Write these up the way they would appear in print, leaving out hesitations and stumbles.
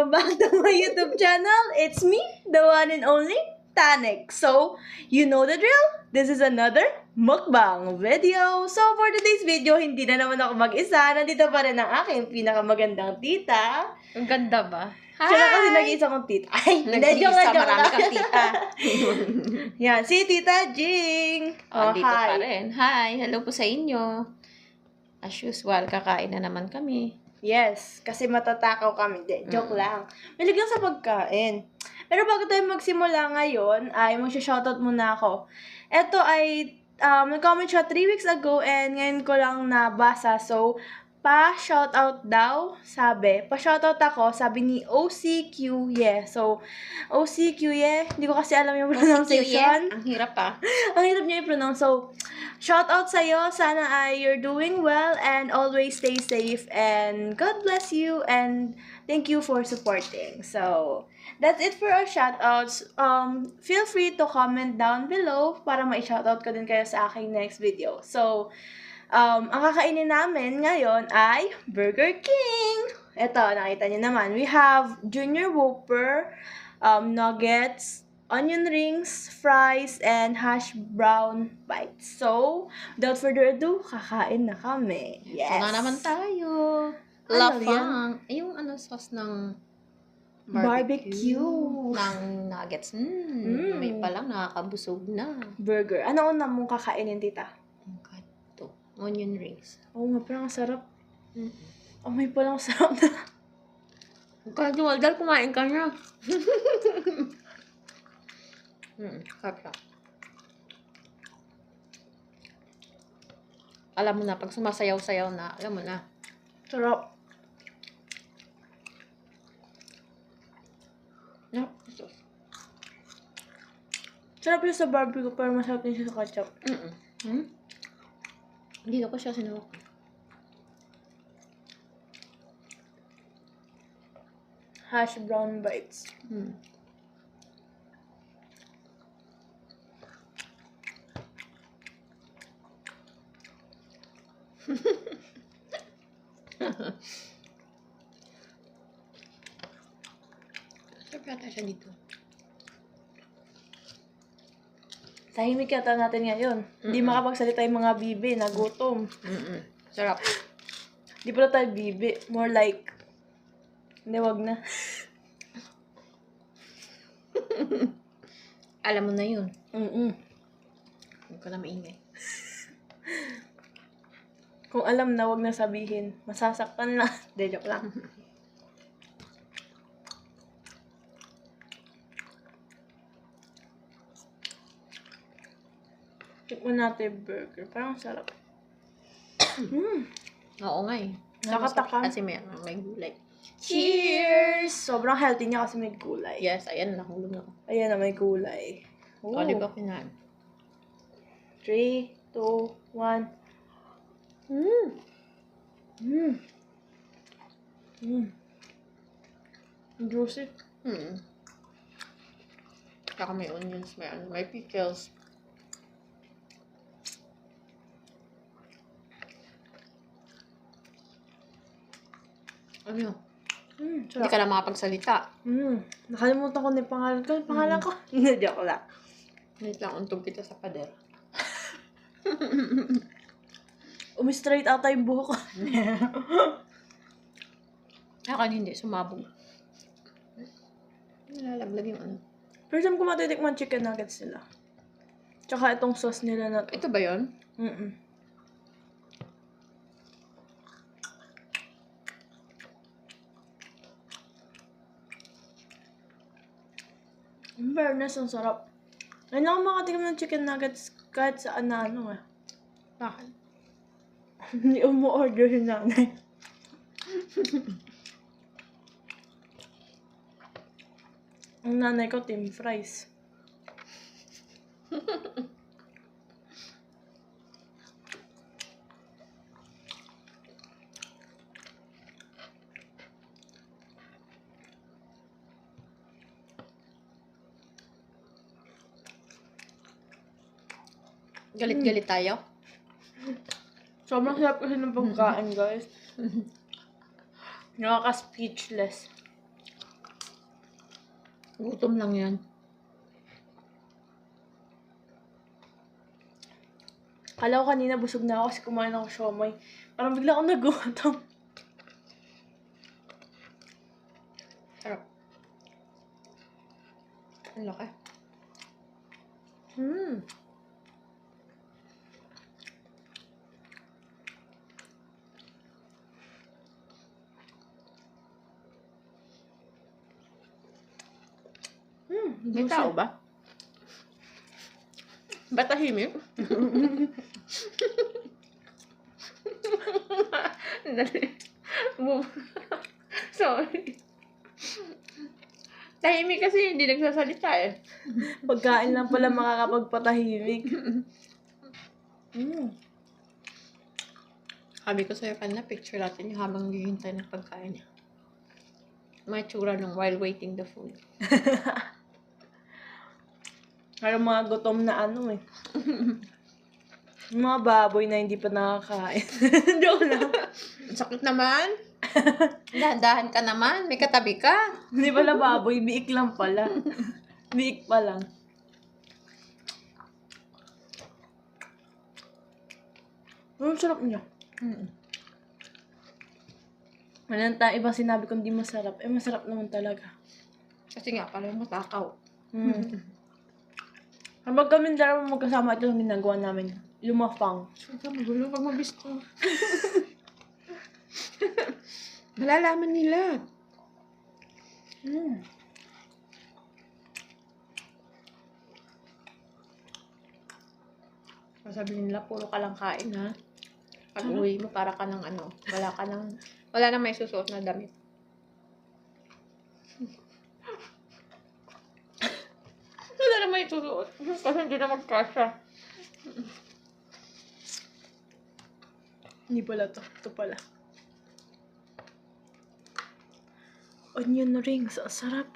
Welcome back to my YouTube channel. It's me, the one and only Tanik. So, you know the drill. This is another mukbang video. So, for today's video, hindi na naman ako mag-isa. Nandito pa rin ang aking pinakamagandang tita. Ang ganda ba? Siya na kasi nag-iisa kong tita. Ay, hindi, joke lang. Marami kang tita. Yan, si Tita Jing. Dito pa rin. Hi, hello po sa inyo. As usual, kakain na naman kami. Yes, kasi matatakaw kami. Joke lang. Malig lang sa pagkain. Pero bago tayo magsimula ngayon, ay mag-shoutout muna ako. Ito ay, nag-comment siya 3 weeks ago and ngayon ko lang nabasa. So, pa-shoutout daw, sabi. Pa-shoutout ako, sabi ni OCQ, yeah. So, OCQ, yeah. Hindi ko kasi alam yung pronunciation. Ang hirap pa. Ang hirap niya i-pronounce. So, shoutout sa'yo. Sana ay you're doing well and always stay safe. And God bless you and thank you for supporting. So, that's it for our shoutouts. Feel free to comment down below para ma-shoutout ko din kayo sa aking next video. So, ang kakainin namin ngayon ay Burger King. Ito, nakita niyo naman. We have Junior Whopper, nuggets, onion rings, fries, and hash brown bites. So, without further ado, kakain na kami. Yes. Na naman tayo. Ano Lafang. Yung sauce ng barbecue. Ng nuggets. May palang nakakabusog na. Burger. Ano una mong kakainin, tita? Ang gato. Onion rings. Oo nga, parang sarap. Oh, may palang sarap na. Casual, dahil kumain ka na. Sarap. Alam mo na, pag sumasayaw-sayaw na, alam mo na. Sarap. Sarap yung sa barbecue, pero masarap din siya sa ketchup. Hindi ko siya sinuwak. Hash brown bites. Sarap yata siya dito. Tahimik yata natin ngayon. Hindi makapagsalita yung mga bibi, nagutom. Sarap. Di pala tayo bibi. More like, hindi, wag na. Alam mo na yun. Huwag ka na maingay. Kung alam na, wag na sabihin. Masasaktan na. Hindi, joke lang. Tikman natin yung burger. Parang sarap. Oo nga eh. Nakatakam. Kasi may gulay. Cheers! Sobrang healthy niya kasi may gulay. Yes, ayan, nahulog ako. Ayan na, may gulay. O, di ba kinain? 3, 2, 1. Juicy. Saka may onions, may pickles. Ano yun? Hindi ka na makapagsalita. Nakalimutan ko na yung pangalan ko. Yung pangalan ko? Hindi, joke lang. Wait lang, untog kita sa pader. Umi-straight ata yung buhok ko. Akan hindi, sumabog. Nalalaglag yung ano. First time ko matitikman chicken nuggets nila. Tsaka itong sauce nila na to. Ito ba yun? In fairness, ang sarap. Ngayon lang ako makatikim ng chicken nuggets kahit saan na ano eh. Bakit? Hindi umu-order yung nanay. Ang nanay ko, team fries. Galit-galit tayo? Sobrang sarap kasi ng pagkain, guys. Nakaka-speechless. Gutom lang yan. Kala ko kanina busog na ako kasi kumain ako siomay. Parang bigla ako nagutom. Sarap. Ang laki. Hmm. May tao ba? Ba't tahimik? Dali. Sorry. Tahimik kasi hindi nagsasalita eh. Pagkain lang pala makakapagpatahimik. Mm. Sabi ko sa'yo kanina, picture natin yung habang naghihintay ng pagkain niya. May tsura nung while waiting the food. Parang mga gutom na ano eh. Yung mga baboy na hindi pa nakakain. Joke lang. Ang sakit naman. Dahan-dahan ka naman. May katabi ka. Hindi pala baboy, biik lang pala. Biik pa lang. Ang sarap niya. Walang ibang sinabi kong di masarap. Eh, masarap naman talaga. Kasi nga pala yung matakaw. Kapag kami dalawa magkasama, ito yung ginagawa namin. Lumafang. Saka magulo pag mabisto. Malalaman nila. Sasabihin nila, puro ka lang kain ha. Pag uwi mo, para ka ng ano, wala nang may susuot na damit. Wala nang may susuot. Kasi hindi na magkasya. Hindi pala to. Ito pala. Onion rings. Ang sarap.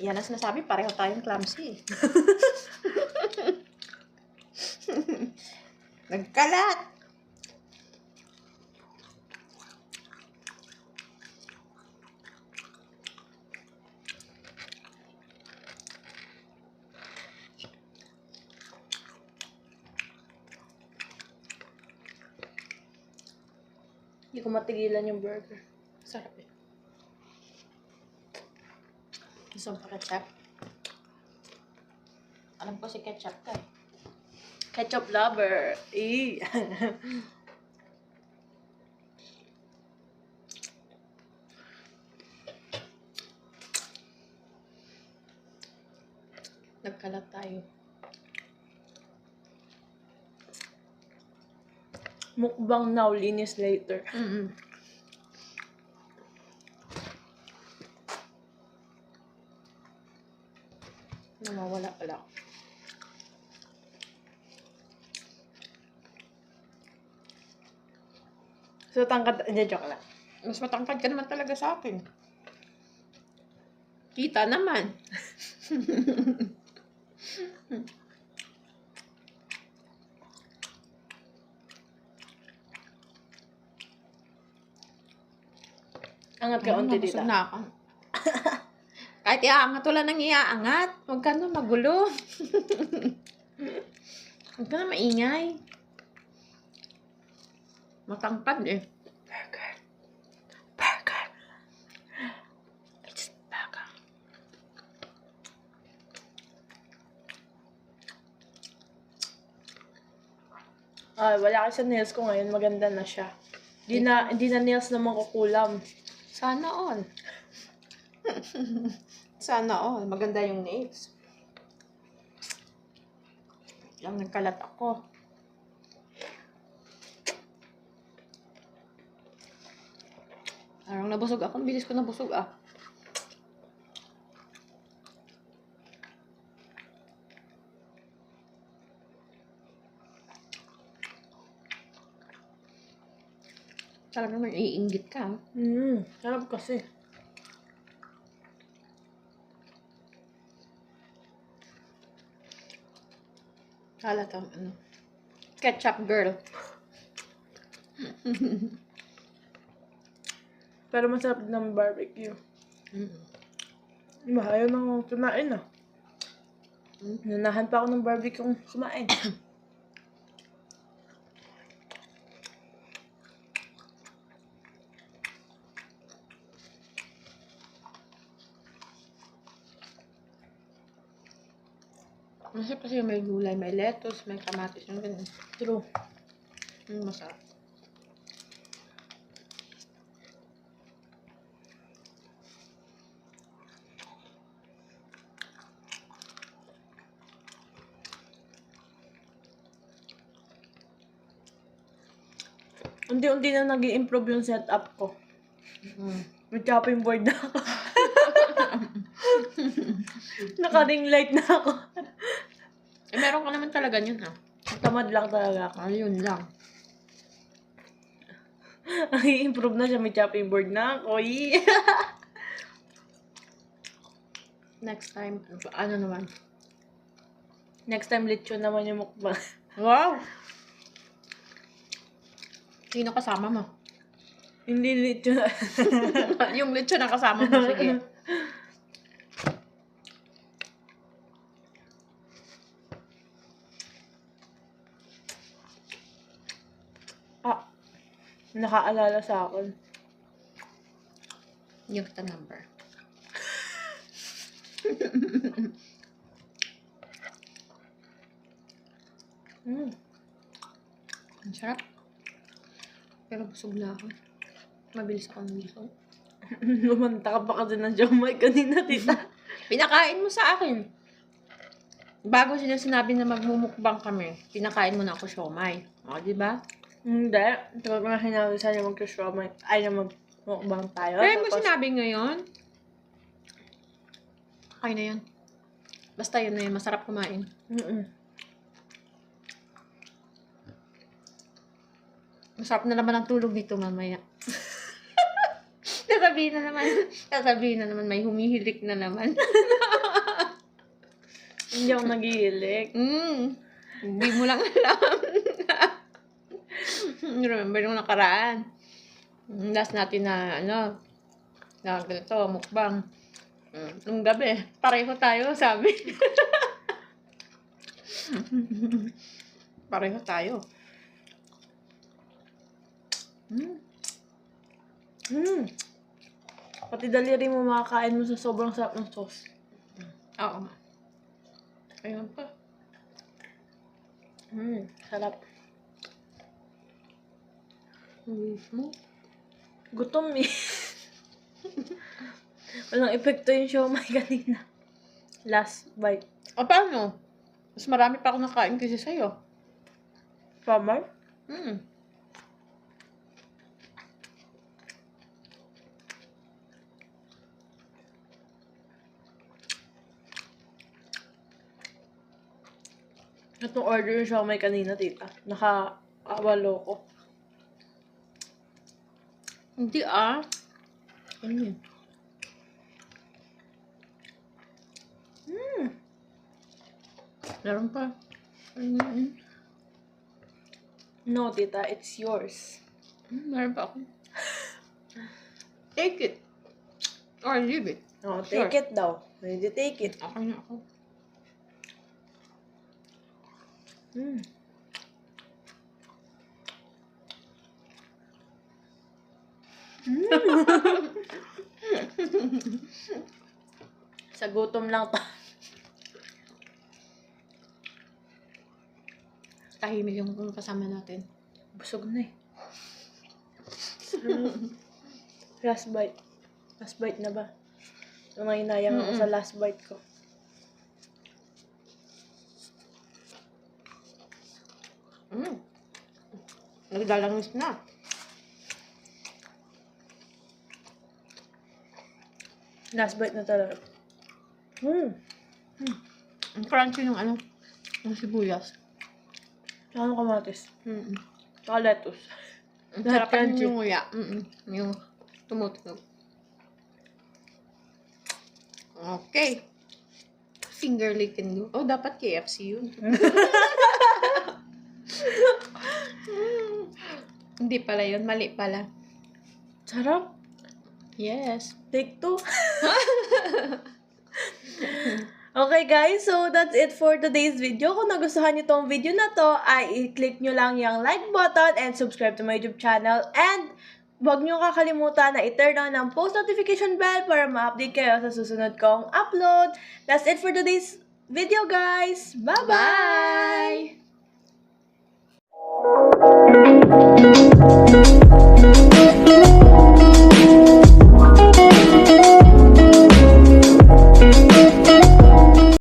Yan ang sinasabi, pareho tayong clumsy. Nagkalat! Hindi ko matigilan yung burger. Sarap eh. Gusto mo pa ketchup? Alam ko si ketchup ka eh. Ketchup lover. Eh. Nagkalat tayo. Mukbang now, linis later. Nawawala pala. So, tangkad. Hindi, joke lang. Mas matangkad ka naman talaga sa akin. Kita naman. Angat ka unti Nabusog dito. na ako. Kahit iaangat, wala nang iaangat. Huwag ka na magulo. Huwag ka na maingay. Matangkad eh. Burger. Burger. It's burger. Ah, wala kasi sa nails ko ngayon. Maganda na siya. Hindi na nails na makukulam. Sana all. Sana all. Maganda yung nails. Lang nagkalat ako. Parang nabusog ako. Ang bilis ko nabusog ah. Sarap naman iinggit ka. Sarap kasi. Halatang ano. Ketchup girl. Pero masarap din ng barbecue. Diba, ayaw nang kumain ah. Nanahan pa ako ng barbecue kung kumain. Masarap kasi may gulay, may lettuce, may kamatis, yung ganun. True. Masarap. Unti-unti na nag-i-improve yung setup ko. May chopping board na ako. Naka-ring light na ako. Eh, meron ka naman talaga yun, ha? Tamad lang talaga ako. Ayun lang. Nag-i-improve na siya, may chopping board na ako. Next time, ano naman? Next time, lechon naman yung mukbang. Wow! Sino kasama mo? Hindi lechon. Yung lechon na kasama mo, sige. Nakaalala sa akin. Yung kita number. Ang sarap. Pero busog na ako. Mabilis ako busog. Lumanta ka pa kasi ng siomay kanina, tita. Pinakain mo sa akin. Bago sinabi na magmumukbang kami, pinakain mo na ako siomay. O, di ba? Hindi. Ito ko na sinabi sa'yo mag-siomay. Ay, na magmukbang tayo. Pero mo sinabi ngayon? Okay na yun. Basta yun na yun. Masarap kumain. Masarap na naman ang tulog dito mamaya. Sasabihin na naman, may humihilik na naman. Hindi ako naghihilik. Hindi mo lang alam. Remember nung nakaraan. Last natin na, na ganito, mukbang. Nung gabi, pareho tayo, sabi. Pareho tayo. Pati daliri mo makakain mo sa sobrang sarap ng sauce. Oo. Ayun pa. Sarap. Mo? Gutom eh. Walang epekto yung siomay kanina. Last bite. O paano? Mas marami pa ako nakain kasi sa'yo. Summer? Itong order yung siomay kanina, tita. Naka-awalo ko. Hindi ah. Ano yun? Meron pa. No, tita. It's yours. Meron pa ako. Take it. Or leave it. No, take it daw. Ready, take it. Okay na ako. Sa gutom lang to. Tahimik yung kasama natin. Busog na eh. Last bite. Last bite na ba? Nanginayang ako sa last bite ko. Naglalangis na. Last bite na talaga. Ang crunchy yung yung sibuyas. Ano kamatis? Saka lettuce. Ang Lahat sarap crunchy. yung nguya. Yung tumutunog. Okay. Finger licking do. Oh, dapat KFC yun. Hindi pala yun. Mali pala. Sarap. Yes. Take two. Okay guys, so that's it for today's video. Kung nagustuhan nyo tong video na to, ay i-click nyo lang yung like button and subscribe to my YouTube channel. And huwag nyo kakalimutan na i-turn on ang post notification bell para ma-update kayo sa susunod kong upload. That's it for today's video guys. Bye-bye! Bye!